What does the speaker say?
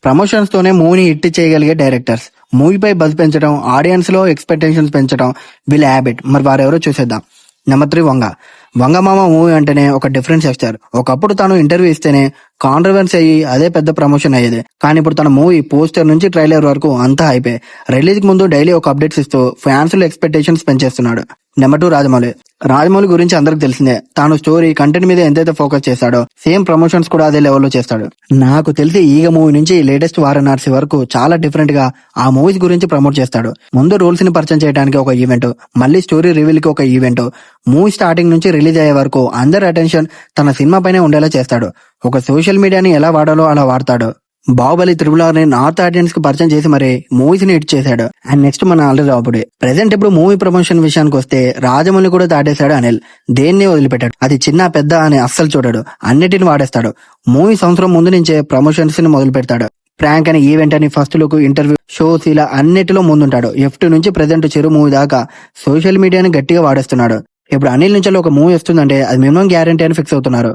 Promotions తోనే మూవీని hit చేయగలిగే డైరెక్టర్స్, మూవీపై బజ్ పెంచడం, ఆడియన్స్ లో ఎక్స్పెక్టేషన్స్ పెంచడం వీళ్ళ హ్యాబిట్. మరి వారెవరో చూసేద్దాం. నెంబర్ 3 వంగ. వంగమామ మూవీ అంటేనే ఒక డిఫరెంట్ సెక్టర్. ఒకప్పుడు తను ఇంటర్వ్యూ ఇస్తేనే కాంట్రవర్సీ అయ్యి అదే పెద్ద ప్రమోషన్ అయ్యేది. కానీ ఇప్పుడు తన మూవీ పోస్టర్ నుంచి ట్రైలర్ వరకు అంతా అయిపోయి రిలీజ్ కి ముందు డైలీ ఒక అప్డేట్స్ ఇస్తూ ఫ్యాన్స్ లో ఎక్స్పెక్టేషన్స్ పెంచేస్తున్నాడు. నెంబర్ 2 రాజమౌళి. రాజమౌళి గురించి అందరికి తెలిసిందే. తాను స్టోరీ కంటెంట్ మీద ఎంతైతే ఫోకస్ చేస్తాడో సేమ్ ప్రమోషన్స్ కూడా అదే లెవెల్లో చేస్తాడు. నాకు తెలిసి ఈగ మూవీ నుంచి లేటెస్ట్ వారణాసి వరకు చాలా డిఫరెంట్ గా ఆ మూవీస్ గురించి ప్రమోట్ చేస్తాడు. ముందు రూల్స్ ని పరిచయం చేయడానికి ఒక ఈవెంట్, మళ్ళీ స్టోరీ రివీల్ కి ఒక ఈవెంట్, మూవీ స్టార్టింగ్ నుంచి రిలీజ్ అయ్యే వరకు అందరి అటెన్షన్ తన సినిమా పైనే ఉండేలా చేస్తాడు. ఒక సోషల్ మీడియాని ఎలా వాడాలో అలా వాడతాడు. బాహుబలి ని నార్త్ ఆడియన్స్ కి పరిచయం చేసి మరి మూవీస్ ని హిట్ చేశాడు. అండ్ నెక్స్ట్ మన అల్లు రావుపుడి. ప్రెసెంట్ ఇప్పుడు మూవీ ప్రమోషన్ విషయానికి వస్తే రాజమౌళి కూడా దాటేశాడు అనిల్. దేన్ని వదిలిపెట్టాడు. అది చిన్న పెద్ద అని అస్సలు చూడడు. అన్నిటిని వాడేస్తాడు. మూవీ సంవత్సరం ముందు నుంచే ప్రమోషన్స్ ని మొదలు పెడతాడు. ప్రాంక్ అని, ఈవెంట్ అని, ఫస్ట్ లుక్, ఇంటర్వ్యూ, షోస్ ఇలా అన్నిటిలో ముందుంటాడు. F2 నుంచి ప్రెసెంట్ చెరు మూవీ దాకా సోషల్ మీడియాని గట్టిగా వాడేస్తున్నాడు. ఇప్పుడు అనిల్ నుంచి ఒక మూవీ వస్తుందంటే అది మినిమం గ్యారంటీ అని ఫిక్స్ అవుతున్నారు.